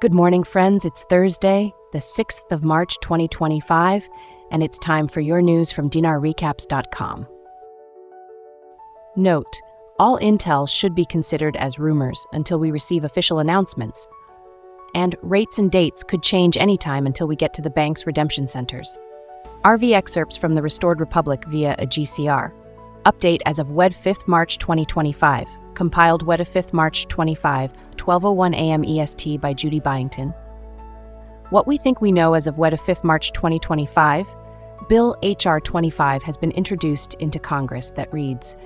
Good morning, friends. It's Thursday, the 6th of March, 2025, and it's time for your news from dinarrecaps.com. Note, all intel should be considered as rumors until we receive official announcements, and rates and dates could change anytime until we get to the bank's redemption centers. RV excerpts from the Restored Republic via a GCR. Update as of Wed 5th March 2025. Compiled Wed 5th March 25, 12:01 a.m. EST by Judy Byington. What we think we know as of Wed 5th March 2025, Bill H.R. 25 has been introduced into Congress that reads,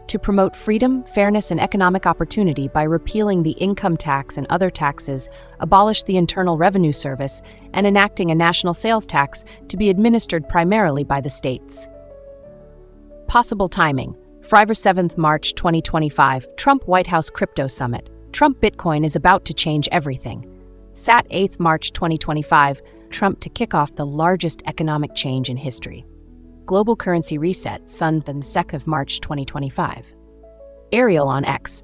to promote freedom, fairness, and economic opportunity by repealing the income tax and other taxes, abolish the Internal Revenue Service, and enacting a national sales tax to be administered primarily by the states. Possible timing. Friday 7th March 2025, Trump White House Crypto Summit. Trump Bitcoin is about to change everything. Sat 8th March 2025, Trump to kick off the largest economic change in history. Global currency reset, Sun 2nd of March 2025. Ariel on X.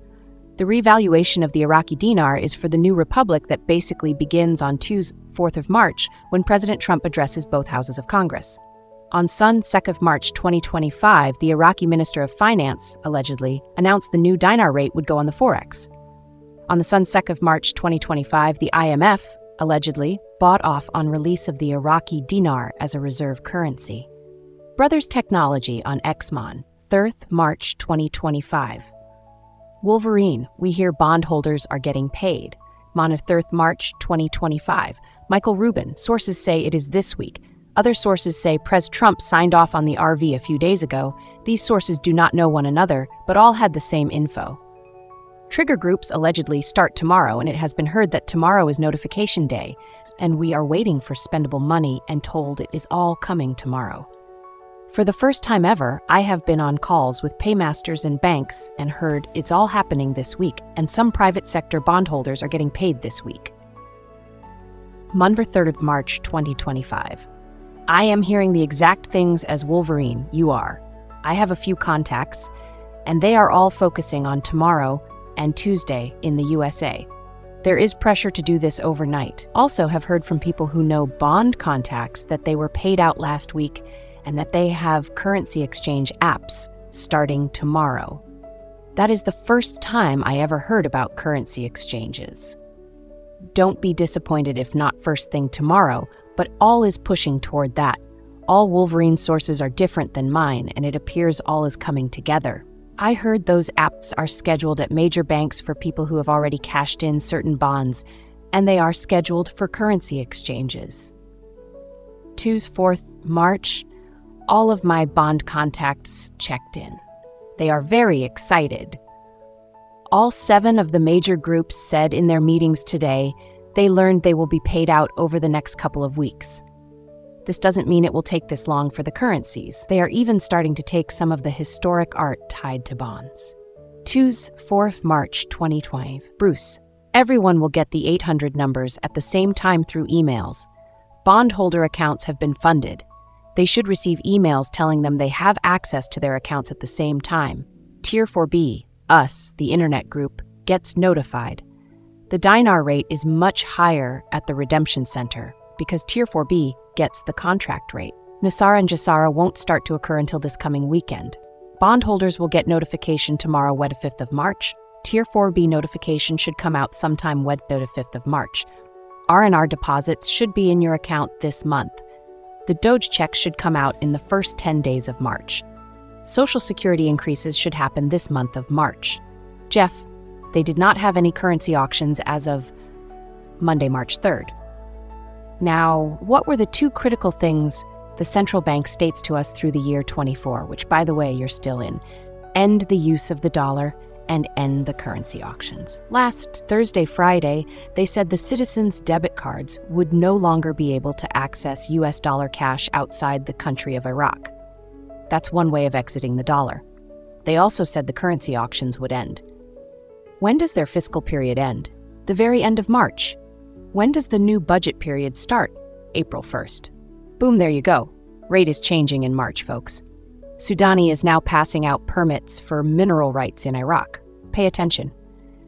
The revaluation of the Iraqi dinar is for the new republic that basically begins on Tuesday, 4th of March, when President Trump addresses both houses of Congress. On Sun 2nd of March 2025, the Iraqi Minister of Finance, allegedly, announced the new dinar rate would go on the Forex. On the Sun 2nd of March 2025, the IMF, allegedly, bought off on release of the Iraqi dinar as a reserve currency. Brothers Technology on Xmon, 3rd March 2025. Wolverine, we hear bondholders are getting paid. Mon of 3rd March 2025. Michael Rubin, sources say it is this week. Other sources say Pres Trump signed off on the RV a few days ago. These sources do not know one another, but all had the same info. Trigger groups allegedly start tomorrow, and it has been heard that tomorrow is notification day, and we are waiting for spendable money and told it is all coming tomorrow. For the first time ever, I have been on calls with paymasters and banks and heard it's all happening this week, and some private sector bondholders are getting paid this week. Monday 3rd of March 2025. I am hearing the exact things as Wolverine, you are. I have a few contacts, and they are all focusing on tomorrow and Tuesday in the USA. There is pressure to do this overnight. Also have heard from people who know bond contacts that they were paid out last week and that they have currency exchange apps starting tomorrow. That is the first time I ever heard about currency exchanges. Don't be disappointed if not first thing tomorrow, but all is pushing toward that. All Wolverine sources are different than mine, and it appears all is coming together. I heard those apps are scheduled at major banks for people who have already cashed in certain bonds, and they are scheduled for currency exchanges. Tuesday 4th March, all of my bond contacts checked in. They are very excited. All 7 of the major groups said in their meetings today they learned they will be paid out over the next couple of weeks. This doesn't mean it will take this long for the currencies. They are even starting to take some of the historic art tied to bonds. Tuesday 4th March 2020. Bruce, everyone will get the 800 numbers at the same time through emails. Bondholder accounts have been funded. They should receive emails telling them they have access to their accounts at the same time. Tier 4B, us, the internet group, gets notified. The dinar rate is much higher at the redemption center because Tier 4B gets the contract rate. Nasara and Jasara won't start to occur until this coming weekend. Bondholders will get notification tomorrow, Wed 5th of March. Tier 4B notification should come out sometime Wed 5th of March. R&R deposits should be in your account this month. The Doge check should come out in the first 10 days of March. Social Security increases should happen this month of March. Jeff, they did not have any currency auctions as of Monday, March 3rd. Now, what were the 2 critical things the central bank states to us through the year 24, which, by the way, you're still in? End the use of the dollar and end the currency auctions. Last Thursday, Friday, they said the citizens' debit cards would no longer be able to access US dollar cash outside the country of Iraq. That's one way of exiting the dollar. They also said the currency auctions would end. When does their fiscal period end? The very end of March. When does the new budget period start? April 1st. Boom, there you go. Rate is changing in March, folks. Sudani is now passing out permits for mineral rights in Iraq. Pay attention.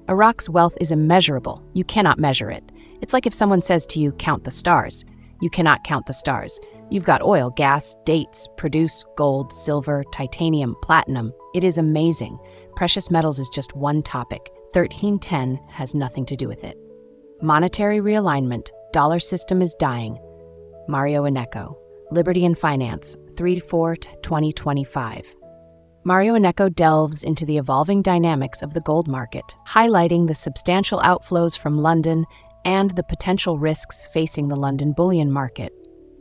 Iraq's wealth is immeasurable. You cannot measure it. It's like if someone says to you, count the stars. You cannot count the stars. You've got oil, gas, dates, produce, gold, silver, titanium, platinum. It is amazing. Precious metals is just one topic. 1310 has nothing to do with it. Monetary realignment. Dollar system is dying. Mario Ineco. Liberty and Finance, 3/4/2025. Mario Ineco delves into the evolving dynamics of the gold market, highlighting the substantial outflows from London and the potential risks facing the London bullion market.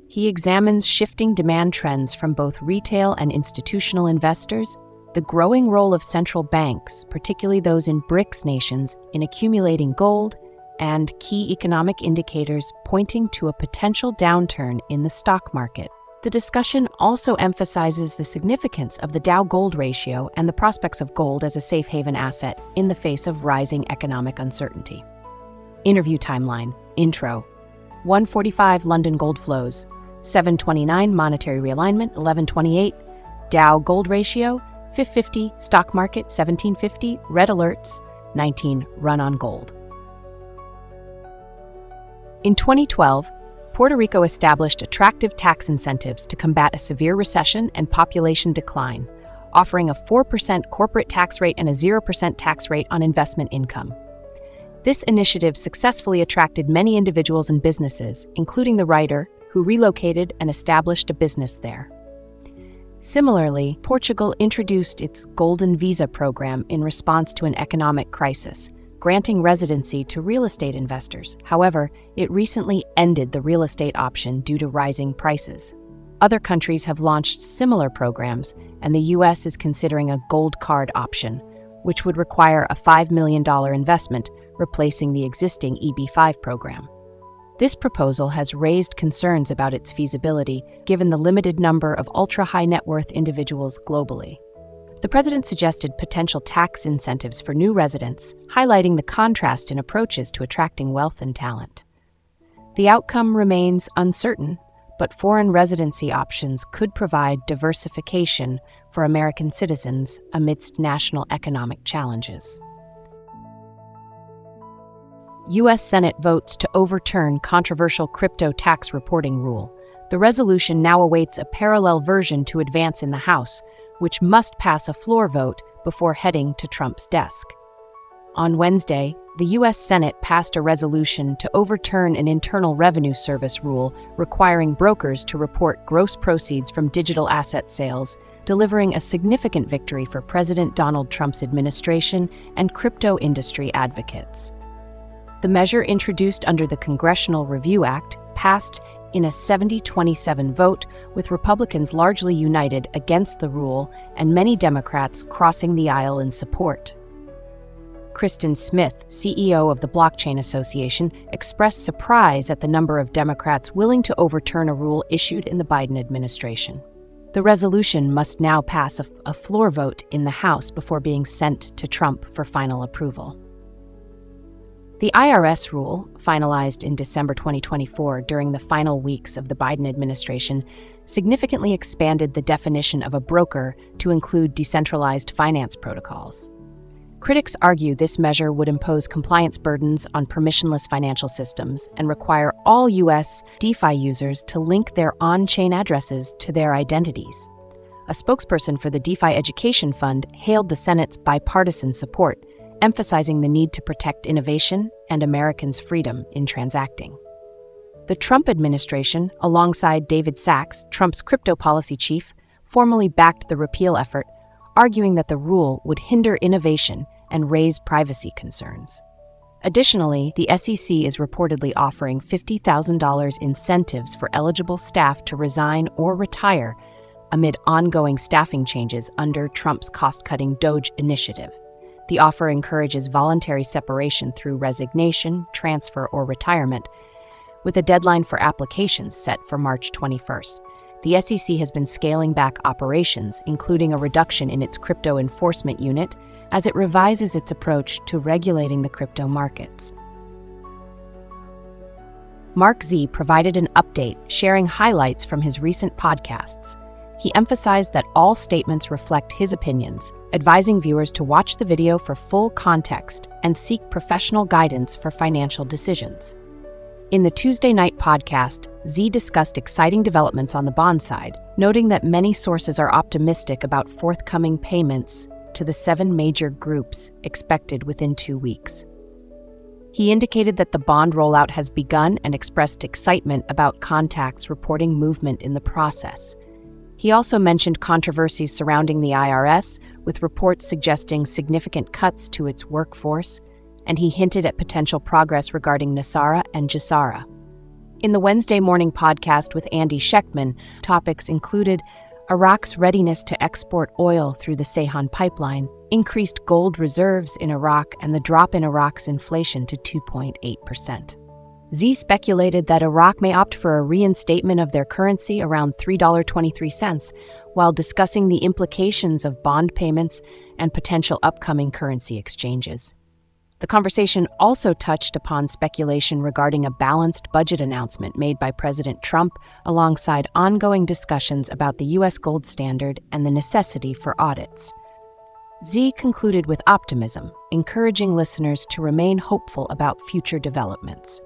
He examines shifting demand trends from both retail and institutional investors, the growing role of central banks, particularly those in BRICS nations, in accumulating gold, and key economic indicators pointing to a potential downturn in the stock market. The discussion also emphasizes the significance of the Dow-Gold ratio and the prospects of gold as a safe haven asset in the face of rising economic uncertainty. Interview timeline. Intro. 1:45 London gold flows. 7:29 monetary realignment. 11:28 Dow-Gold ratio. 550 stock market. 1750 red alerts. 19 run on gold. In 2012, Puerto Rico established attractive tax incentives to combat a severe recession and population decline, offering a 4% corporate tax rate and a 0% tax rate on investment income. This initiative successfully attracted many individuals and businesses, including the writer, who relocated and established a business there. Similarly, Portugal introduced its Golden Visa program in response to an economic crisis, granting residency to real estate investors. However, it recently ended the real estate option due to rising prices. Other countries have launched similar programs, and the U.S. is considering a gold card option, which would require a $5 million investment, replacing the existing EB-5 program. This proposal has raised concerns about its feasibility, given the limited number of ultra-high net worth individuals globally. The president suggested potential tax incentives for new residents, highlighting the contrast in approaches to attracting wealth and talent. The outcome remains uncertain, but foreign residency options could provide diversification for American citizens amidst national economic challenges. U.S. Senate votes to overturn controversial crypto tax reporting rule. The resolution now awaits a parallel version to advance in the House, which must pass a floor vote before heading to Trump's desk. On Wednesday, the U.S. Senate passed a resolution to overturn an Internal Revenue Service rule requiring brokers to report gross proceeds from digital asset sales, delivering a significant victory for President Donald Trump's administration and crypto industry advocates. The measure, introduced under the Congressional Review Act, passed in a 70-27 vote, with Republicans largely united against the rule and many Democrats crossing the aisle in support. Kristen Smith, CEO of the Blockchain Association, expressed surprise at the number of Democrats willing to overturn a rule issued in the Biden administration. The resolution must now pass a floor vote in the House before being sent to Trump for final approval. The IRS rule, finalized in December 2024 during the final weeks of the Biden administration, significantly expanded the definition of a broker to include decentralized finance protocols. Critics argue this measure would impose compliance burdens on permissionless financial systems and require all U.S. DeFi users to link their on-chain addresses to their identities. A spokesperson for the DeFi Education Fund hailed the Senate's bipartisan support, emphasizing the need to protect innovation and Americans' freedom in transacting. The Trump administration, alongside David Sachs, Trump's crypto policy chief, formally backed the repeal effort, arguing that the rule would hinder innovation and raise privacy concerns. Additionally, the SEC is reportedly offering $50,000 incentives for eligible staff to resign or retire amid ongoing staffing changes under Trump's cost-cutting DOGE initiative. The offer encourages voluntary separation through resignation, transfer, or retirement, with a deadline for applications set for March 21st. The SEC has been scaling back operations, including a reduction in its crypto enforcement unit, as it revises its approach to regulating the crypto markets. Mark Z provided an update, sharing highlights from his recent podcasts. He emphasized that all statements reflect his opinions, advising viewers to watch the video for full context and seek professional guidance for financial decisions. In the Tuesday night podcast, Z discussed exciting developments on the bond side, noting that many sources are optimistic about forthcoming payments to the 7 major groups expected within 2 weeks. He indicated that the bond rollout has begun and expressed excitement about contacts reporting movement in the process. He also mentioned controversies surrounding the IRS, with reports suggesting significant cuts to its workforce, and he hinted at potential progress regarding Nasara and Jassara. In the Wednesday morning podcast with Andy Sheckman, topics included Iraq's readiness to export oil through the Ceyhan pipeline, increased gold reserves in Iraq, and the drop in Iraq's inflation to 2.8%. Z speculated that Iraq may opt for a reinstatement of their currency around $3.23, while discussing the implications of bond payments and potential upcoming currency exchanges. The conversation also touched upon speculation regarding a balanced budget announcement made by President Trump, alongside ongoing discussions about the U.S. gold standard and the necessity for audits. Z concluded with optimism, encouraging listeners to remain hopeful about future developments.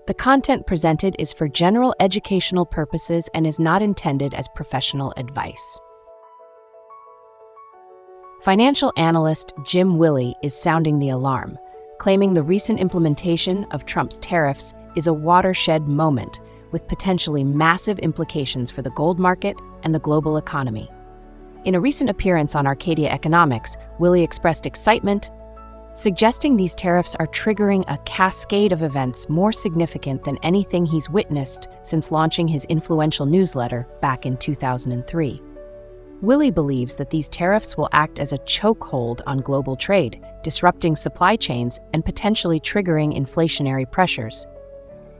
The content presented is for general educational purposes and is not intended as professional advice. Financial analyst Jim Willie is sounding the alarm, claiming the recent implementation of Trump's tariffs is a watershed moment with potentially massive implications for the gold market and the global economy. In a recent appearance on Arcadia Economics, Willie expressed excitement, suggesting these tariffs are triggering a cascade of events more significant than anything he's witnessed since launching his influential newsletter back in 2003. Willie believes that these tariffs will act as a chokehold on global trade, disrupting supply chains and potentially triggering inflationary pressures.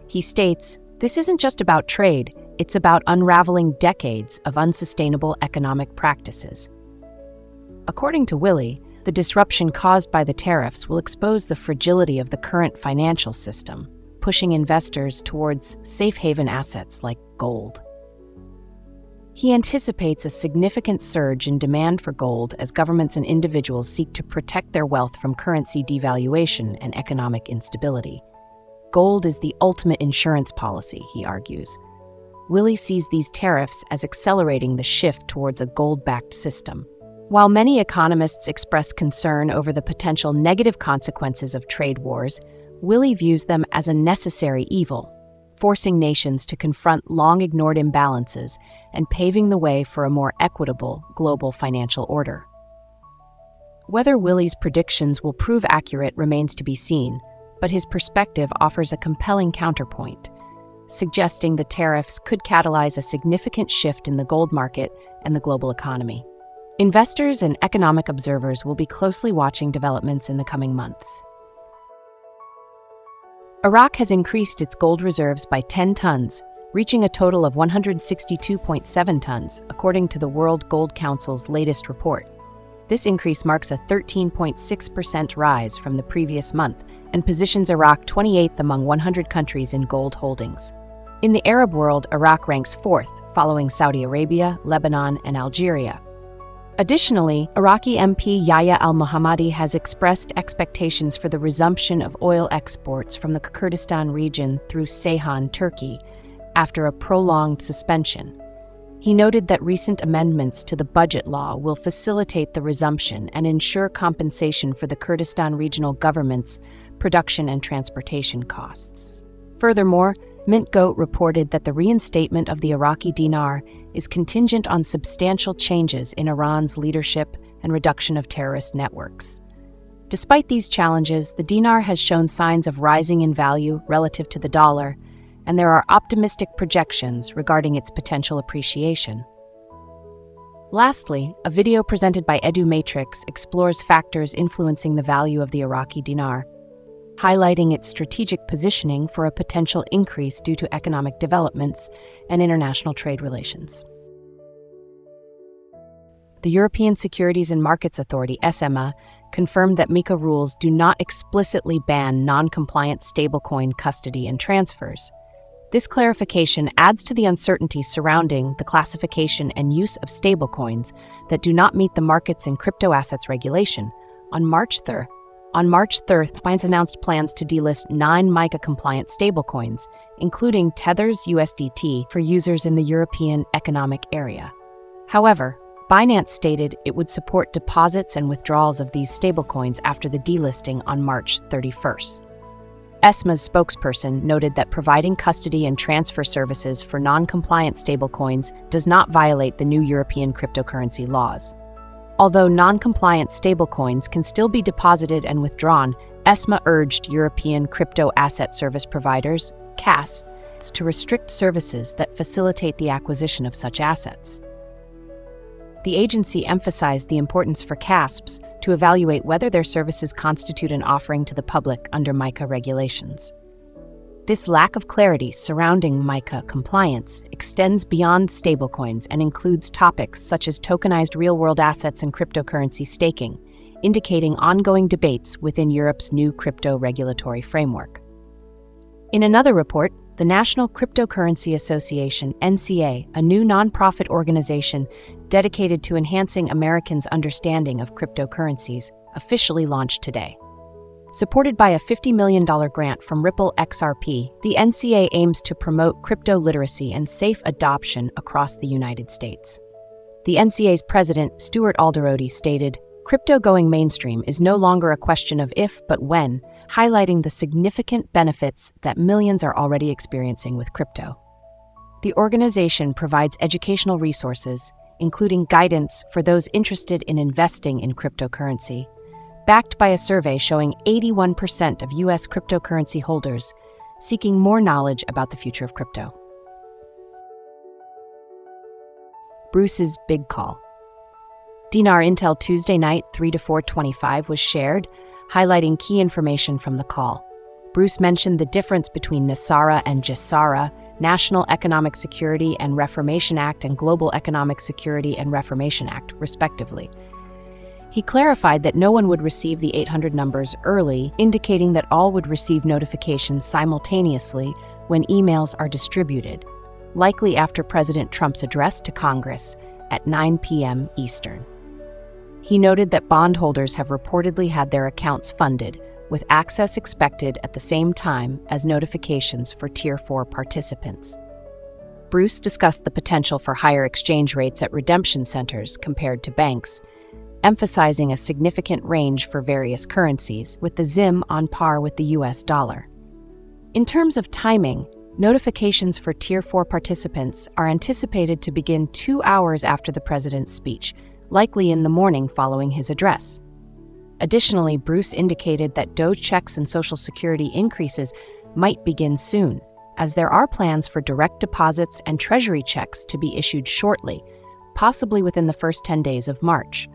He states, "This isn't just about trade, it's about unraveling decades of unsustainable economic practices." According to Willie, the disruption caused by the tariffs will expose the fragility of the current financial system, pushing investors towards safe haven assets like gold. He anticipates a significant surge in demand for gold as governments and individuals seek to protect their wealth from currency devaluation and economic instability. Gold is the ultimate insurance policy, he argues. Willie sees these tariffs as accelerating the shift towards a gold-backed system. While many economists express concern over the potential negative consequences of trade wars, Willie views them as a necessary evil, forcing nations to confront long-ignored imbalances and paving the way for a more equitable global financial order. Whether Willie's predictions will prove accurate remains to be seen, but his perspective offers a compelling counterpoint, suggesting the tariffs could catalyze a significant shift in the gold market and the global economy. Investors and economic observers will be closely watching developments in the coming months. Iraq has increased its gold reserves by 10 tons, reaching a total of 162.7 tons, according to the World Gold Council's latest report. This increase marks a 13.6% rise from the previous month and positions Iraq 28th among 100 countries in gold holdings. In the Arab world, Iraq ranks 4th, following Saudi Arabia, Lebanon, and Algeria. Additionally, Iraqi MP Yahya al-Mohammadi has expressed expectations for the resumption of oil exports from the Kurdistan region through Ceyhan, Turkey, after a prolonged suspension. He noted that recent amendments to the budget law will facilitate the resumption and ensure compensation for the Kurdistan regional government's production and transportation costs. Furthermore, MintGoat reported that the reinstatement of the Iraqi dinar is contingent on substantial changes in Iran's leadership and reduction of terrorist networks. Despite these challenges, the dinar has shown signs of rising in value relative to the dollar, and there are optimistic projections regarding its potential appreciation. Lastly, a video presented by EduMatrix explores factors influencing the value of the Iraqi dinar, highlighting its strategic positioning for a potential increase due to economic developments and international trade relations. The European Securities and Markets Authority, ESMA, confirmed that MiCA rules do not explicitly ban non-compliant stablecoin custody and transfers. This clarification adds to the uncertainty surrounding the classification and use of stablecoins that do not meet the markets in crypto assets regulation. On March 3rd, On March 3rd, Binance announced plans to delist 9 MiCA-compliant stablecoins, including Tether's USDT, for users in the European Economic Area. However, Binance stated it would support deposits and withdrawals of these stablecoins after the delisting on March 31st. ESMA's spokesperson noted that providing custody and transfer services for non-compliant stablecoins does not violate the new European cryptocurrency laws. Although non-compliant stablecoins can still be deposited and withdrawn, ESMA urged European Crypto Asset Service Providers, CAS, to restrict services that facilitate the acquisition of such assets. The agency emphasized the importance for CASPs to evaluate whether their services constitute an offering to the public under MiCA regulations. This lack of clarity surrounding MiCA compliance extends beyond stablecoins and includes topics such as tokenized real-world assets and cryptocurrency staking, indicating ongoing debates within Europe's new crypto regulatory framework. In another report, the National Cryptocurrency Association, NCA, a new nonprofit organization dedicated to enhancing Americans' understanding of cryptocurrencies, officially launched today. Supported by a $50 million grant from Ripple XRP, the NCA aims to promote crypto literacy and safe adoption across the United States. The NCA's president, Stuart Alderoty, stated, "Crypto going mainstream is no longer a question of if but when," highlighting the significant benefits that millions are already experiencing with crypto. The organization provides educational resources, including guidance for those interested in investing in cryptocurrency, backed by a survey showing 81% of U.S. cryptocurrency holders seeking more knowledge about the future of crypto. Bruce's big call. Dinar intel Tuesday night 3 to 4:25 was shared, highlighting key information from the call. Bruce mentioned the difference between NESARA and GESARA, National Economic Security and Reformation Act and Global Economic Security and Reformation Act, respectively. He clarified that no one would receive the 800 numbers early, indicating that all would receive notifications simultaneously when emails are distributed, likely after President Trump's address to Congress at 9 p.m. Eastern. He noted that bondholders have reportedly had their accounts funded, with access expected at the same time as notifications for Tier 4 participants. Bruce discussed the potential for higher exchange rates at redemption centers compared to banks, emphasizing a significant range for various currencies, with the ZIM on par with the US dollar. In terms of timing, notifications for Tier 4 participants are anticipated to begin 2 hours after the president's speech, likely in the morning following his address. Additionally, Bruce indicated that DOGE checks and Social Security increases might begin soon, as there are plans for direct deposits and Treasury checks to be issued shortly, possibly within the first 10 days of March.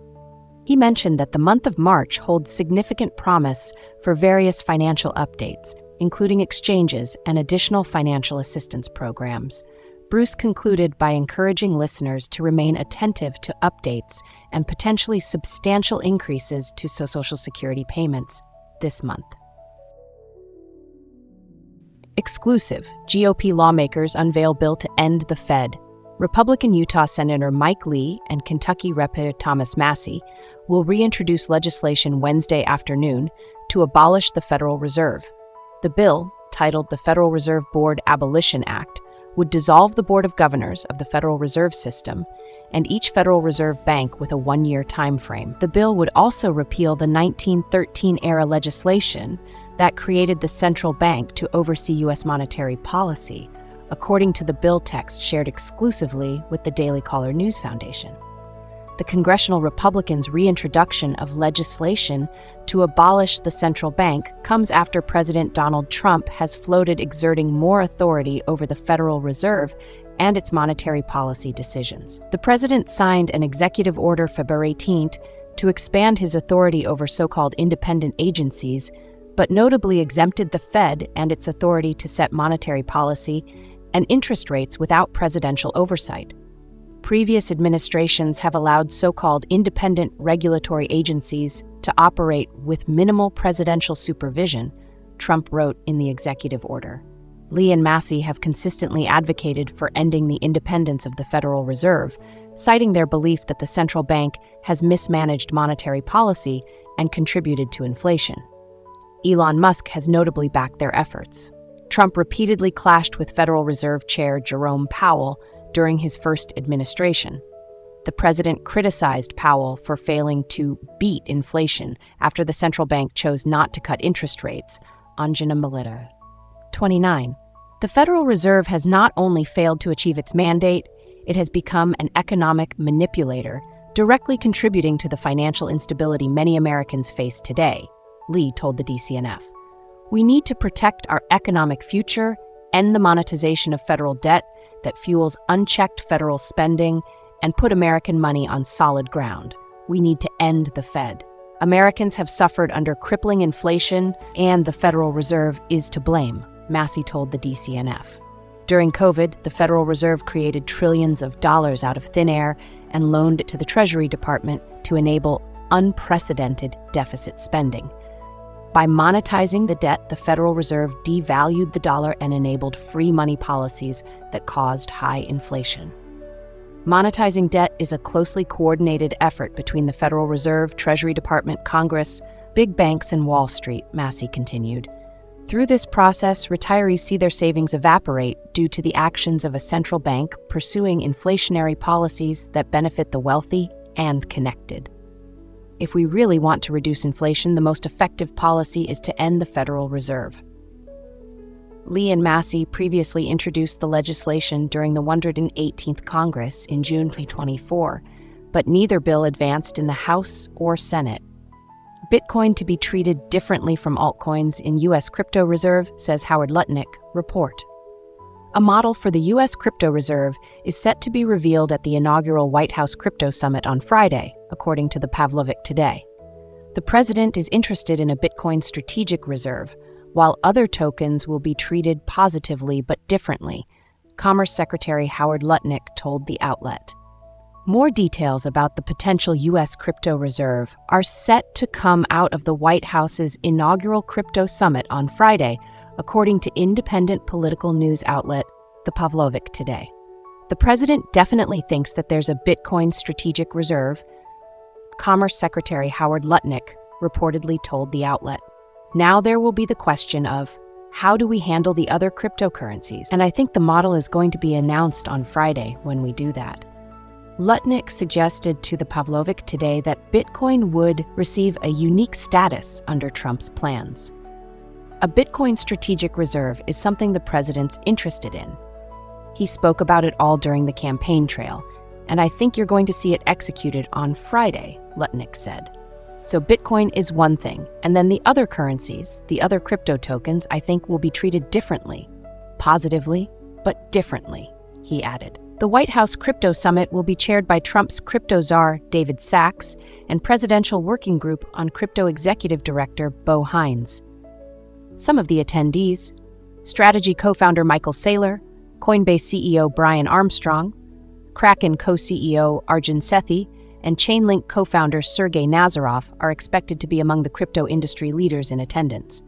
He mentioned that the month of March holds significant promise for various financial updates, including exchanges and additional financial assistance programs. Bruce concluded by encouraging listeners to remain attentive to updates and potentially substantial increases to Social Security payments this month. Exclusive: GOP lawmakers unveil bill to end the Fed. Republican Utah Senator Mike Lee and Kentucky Rep. Thomas Massie will reintroduce legislation Wednesday afternoon to abolish the Federal Reserve. The bill, titled the Federal Reserve Board Abolition Act, would dissolve the Board of Governors of the Federal Reserve System and each Federal Reserve Bank with a 1-year time frame. The bill would also repeal the 1913-era legislation that created the central bank to oversee U.S. monetary policy, according to the bill text shared exclusively with the Daily Caller News Foundation. The congressional Republicans' reintroduction of legislation to abolish the central bank comes after President Donald Trump has floated exerting more authority over the Federal Reserve and its monetary policy decisions. The president signed an executive order February 18th to expand his authority over so-called independent agencies, but notably exempted the Fed and its authority to set monetary policy and interest rates without presidential oversight. Previous administrations have allowed so-called independent regulatory agencies to operate with minimal presidential supervision, Trump wrote in the executive order. Lee and Massie have consistently advocated for ending the independence of the Federal Reserve, citing their belief that the central bank has mismanaged monetary policy and contributed to inflation. Elon Musk has notably backed their efforts. Trump repeatedly clashed with Federal Reserve Chair Jerome Powell during his first administration. The president criticized Powell for failing to beat inflation after the central bank chose not to cut interest rates on January 29. The Federal Reserve has not only failed to achieve its mandate, it has become an economic manipulator, directly contributing to the financial instability many Americans face today, Lee told the DCNF. We need to protect our economic future, end the monetization of federal debt that fuels unchecked federal spending, and put American money on solid ground. We need to end the Fed. Americans have suffered under crippling inflation, and the Federal Reserve is to blame, Massey told the DCNF. During COVID, the Federal Reserve created trillions of dollars out of thin air and loaned it to the Treasury Department to enable unprecedented deficit spending. By monetizing the debt, the Federal Reserve devalued the dollar and enabled free money policies that caused high inflation. Monetizing debt is a closely coordinated effort between the Federal Reserve, Treasury Department, Congress, big banks, and Wall Street, Massey continued. Through this process, retirees see their savings evaporate due to the actions of a central bank pursuing inflationary policies that benefit the wealthy and connected. If we really want to reduce inflation, the most effective policy is to end the Federal Reserve. Lee and Massey previously introduced the legislation during the 118th Congress in June 2024, but neither bill advanced in the House or Senate. Bitcoin to be treated differently from altcoins in U.S. crypto reserve, says Howard Lutnick, report. A model for the U.S. crypto reserve is set to be revealed at the inaugural White House Crypto Summit on Friday, according to the Pavlovic Today. The president is interested in a Bitcoin strategic reserve, while other tokens will be treated positively but differently, Commerce Secretary Howard Lutnick told the outlet. More details about the potential U.S. crypto reserve are set to come out of the White House's inaugural crypto summit on Friday, according to independent political news outlet, the Pavlovic Today. The president definitely thinks that there's a Bitcoin strategic reserve, Commerce Secretary Howard Lutnick reportedly told the outlet. Now there will be the question of, how do we handle the other cryptocurrencies? And I think the model is going to be announced on Friday when we do that. Lutnick suggested to the Pavlovic Today that Bitcoin would receive a unique status under Trump's plans. A Bitcoin strategic reserve is something the president's interested in. He spoke about it all during the campaign trail, and I think you're going to see it executed on Friday, Lutnick said. So Bitcoin is one thing, and then the other currencies, the other crypto tokens, I think will be treated differently. Positively, but differently, he added. The White House Crypto Summit will be chaired by Trump's crypto czar, David Sachs, and Presidential Working Group on Crypto Executive Director, Bo Hines. Some of the attendees: Strategy co-founder Michael Saylor, Coinbase CEO Brian Armstrong, Kraken co-CEO Arjun Sethi, and Chainlink co-founder Sergey Nazarov are expected to be among the crypto industry leaders in attendance.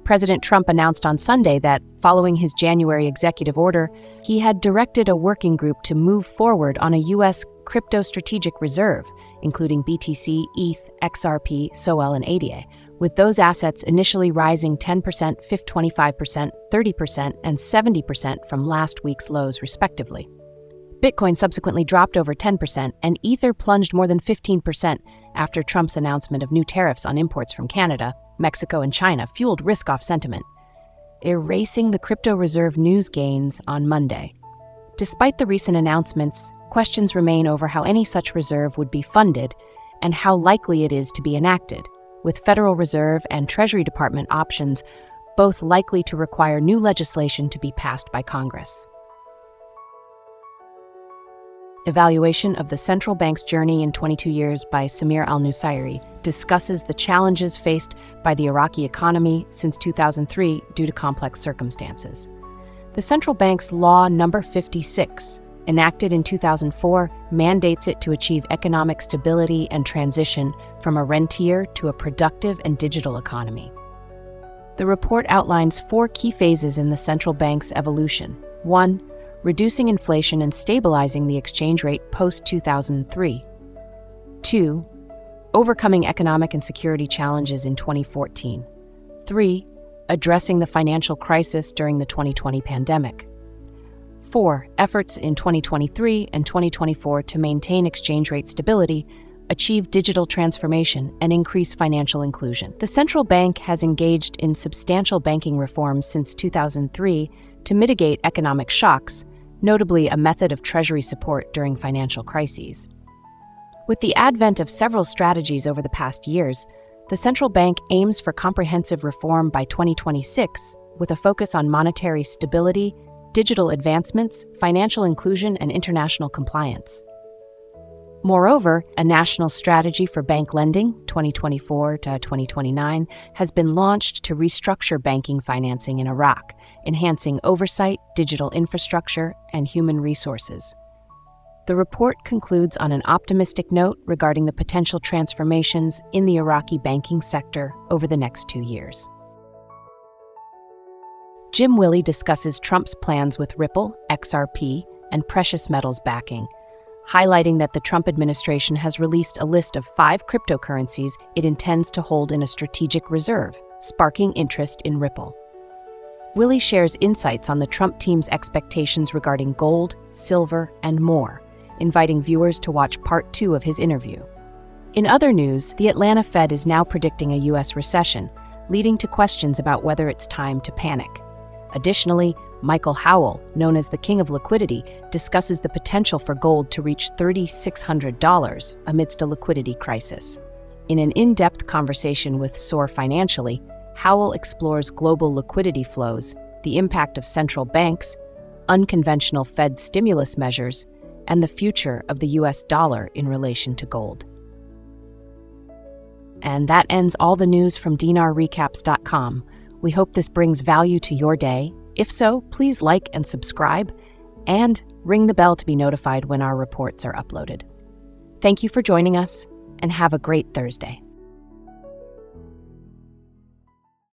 President Trump announced on Sunday that, following his January executive order, he had directed a working group to move forward on a U.S. crypto strategic reserve, including BTC, ETH, XRP, SOL, and ADA, with those assets initially rising 10%, 25%, 30%, and 70% from last week's lows, respectively. Bitcoin subsequently dropped over 10%, and Ether plunged more than 15% after Trump's announcement of new tariffs on imports from Canada, Mexico, and China fueled risk-off sentiment, erasing the crypto reserve news gains on Monday. Despite the recent announcements, questions remain over how any such reserve would be funded and how likely it is to be enacted, with Federal Reserve and Treasury Department options both likely to require new legislation to be passed by Congress. Evaluation of the Central Bank's Journey in 22 Years by Samir al-Nusayri discusses the challenges faced by the Iraqi economy since 2003 due to complex circumstances. The central bank's Law No. 56, enacted in 2004, mandates it to achieve economic stability and transition from a rentier to a productive and digital economy. The report outlines 4 key phases in the central bank's evolution. 1. Reducing inflation and stabilizing the exchange rate post-2003. 2. Overcoming economic and security challenges in 2014. 3. Addressing the financial crisis during the 2020 pandemic. 4. Efforts in 2023 and 2024 to maintain exchange rate stability, achieve digital transformation, and increase financial inclusion. The central bank has engaged in substantial banking reforms since 2003 to mitigate economic shocks, notably a method of treasury support during financial crises. With the advent of several strategies over the past years, the central bank aims for comprehensive reform by 2026, with a focus on monetary stability, digital advancements, financial inclusion, and international compliance. Moreover, a national strategy for bank lending, 2024 to 2029, has been launched to restructure banking financing in Iraq, enhancing oversight, digital infrastructure, and human resources. The report concludes on an optimistic note regarding the potential transformations in the Iraqi banking sector over the next 2 years. Willie discusses Trump's plans with Ripple, XRP, and precious metals backing, highlighting that the Trump administration has released a list of 5 cryptocurrencies it intends to hold in a strategic reserve, sparking interest in Ripple. Willie shares insights on the Trump team's expectations regarding gold, silver, and more, inviting viewers to watch part 2 of his interview. In other news, the Atlanta Fed is now predicting a U.S. recession, leading to questions about whether it's time to panic. Additionally, Michael Howell, known as the King of Liquidity, discusses the potential for gold to reach $3,600 amidst a liquidity crisis. In an in-depth conversation with SOAR Financially, Howell explores global liquidity flows, the impact of central banks, unconventional Fed stimulus measures, and the future of the U.S. dollar in relation to gold. And that ends all the news from dinarrecaps.com. We hope this brings value to your day. If so, please like and subscribe, and ring the bell to be notified when our reports are uploaded. Thank you for joining us, and have a great Thursday.